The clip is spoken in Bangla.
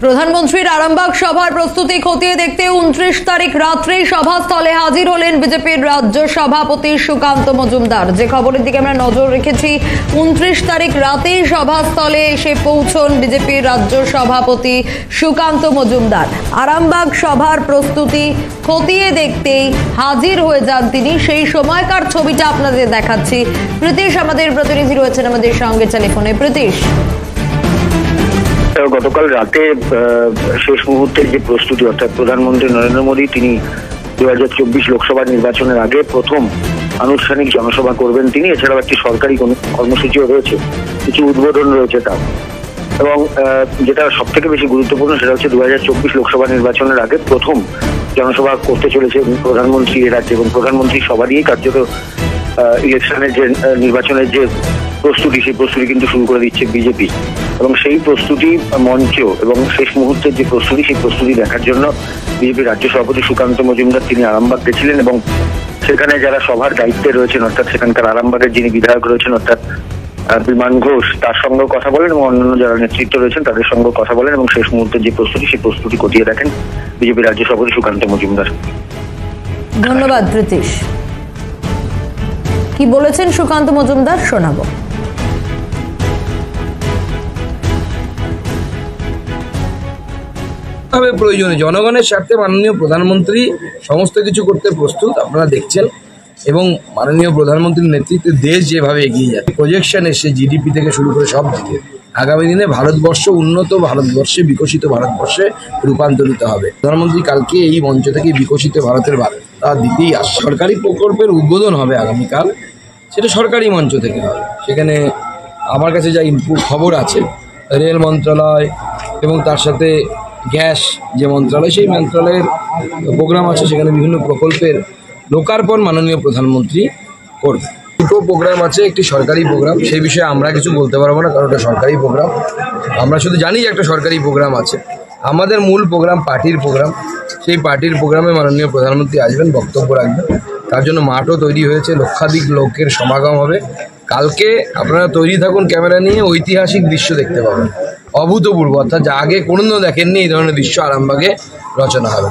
প্রধানমন্ত্রীর আরামবাগ সভার প্রস্তুতি খতিয়ে দেখতে 29 তারিখ রাত্রে সভাস্থলে হাজির হলেন বিজেপির রাজ্য সভাপতি সুকান্ত মজুমদার। যে খবরের দিকে আমরা নজর রেখেছি, 29 তারিখ রাতেই সভাস্থলে এসে পৌঁছন বিজেপির রাজ্য সভাপতি সুকান্ত মজুমদার। আরামবাগ সভার প্রস্তুতি খতিয়ে দেখতেই হাজির হয়ে যান তিনি। সেই সময়কার ছবিটা আপনাদের দেখাচ্ছি। প্রীতিশ আমাদের প্রতিনিধি রয়েছেন আমাদের সঙ্গে টেলিফোনে। প্রীতিশ, গতকাল রাতে শেষ মুহূর্তের যে প্রস্তুতি, অর্থাৎ প্রধানমন্ত্রী নরেন্দ্র মোদী তিনি 2024 লোকসভা নির্বাচনের আগে প্রথম আনুষ্ঠানিক জনসভা করবেন তিনি। এছাড়াও একটি সরকারি কর্মসূচিও রয়েছে, কিছু উদ্বোধন রয়েছে তার। এবং যেটা সব থেকে বেশি গুরুত্বপূর্ণ সেটা হচ্ছে 2024 লোকসভা নির্বাচনের আগে প্রথম জনসভা করতে চলেছে প্রধানমন্ত্রী এ রাজ্যে। এবং প্রধানমন্ত্রী সবারই কার্যত ইলেকশনের যে নির্বাচনের যে প্রস্তুতি, সেই প্রস্তুতি কিন্তু শুরু করে দিচ্ছে বিজেপি। এবং সেই প্রস্তুতি মঞ্চ এবং শেষ মুহূর্তের যে প্রস্তুতি, সেই প্রস্তুতি দেখার জন্য বিজেপি রাজ্য সভাপতি সুকান্ত মজুমদার তিনি আরামবাগ গেছিলেন। এবং সেখানে যারা সভার দায়িত্বে রয়েছেন, অর্থাৎ সেখানকার আরামবাগের যিনি বিধায়ক রয়েছেন অর্থাৎ বিমান ঘোষ, তার সঙ্গেও কথা বলেন এবং অন্যান্য যারা নেতৃত্ব রয়েছেন তাদের সঙ্গেও কথা বলেন। এবং শেষ মুহূর্তের যে প্রস্তুতি, সেই প্রস্তুতি খতিয়ে দেখেন বিজেপি রাজ্য সভাপতি সুকান্ত মজুমদার। ধন্যবাদ প্রীতিশ। কি বলেছেন সুকান্ত মজুমদার শোনাবো। প্রয়োজনে জনগণের স্বার্থে মাননীয় প্রধানমন্ত্রী সমস্ত কিছু করতে প্রস্তুত, আপনারা দেখছেন। এবং মাননীয় প্রধানমন্ত্রীর নেতৃত্বে দেশ যেভাবে এগিয়ে যাচ্ছে, প্রজেকশন এসে জিডিপি থেকে শুরু করে সব দিকে আগামী দিনে ভারতবর্ষ উন্নত ভারতবর্ষে, বিকশিত ভারতবর্ষে রূপান্তরিত হবে। প্রধানমন্ত্রী কালকে এই মঞ্চ থেকে বিকশিত ভারতের বার্তা দিতেই আসছে। সরকারি প্রকল্পের উদ্বোধন হবে আগামীকাল, সেটা সরকারি মঞ্চ থেকে হবে। সেখানে আমার কাছে যা ইনপুট খবর আছে, রেল মন্ত্রণালয় এবং তার সাথে গ্যাস যে মন্ত্রণালয়, সেই মন্ত্রণালয়ের প্রোগ্রাম আছে। সেখানে বিভিন্ন প্রকল্পের লোকার্পণ মাননীয় প্রধানমন্ত্রী করবে। দুটো প্রোগ্রাম আছে, একটি সরকারি প্রোগ্রাম, সেই বিষয়ে আমরা কিছু বলতে পারবো না, কারণ ওটা সরকারি প্রোগ্রাম। আমরা শুধু জানি যে একটা সরকারি প্রোগ্রাম আছে। আমাদের মূল প্রোগ্রাম পার্টির প্রোগ্রাম। সেই পার্টির প্রোগ্রামে মাননীয় প্রধানমন্ত্রী আসবেন, বক্তব্য রাখবেন। তার জন্য মাঠও তৈরি হয়েছে, লক্ষাধিক লোকের সমাগম হবে। কালকে আপনারা তৈরি থাকুন ক্যামেরা নিয়ে, ঐতিহাসিক দৃশ্য দেখতে পাবেন, অভূতপূর্ব, অর্থাৎ যা আগে কোনোদিনও দেখেননি এই ধরনের দৃশ্য আরামবাগে রচনা হবে।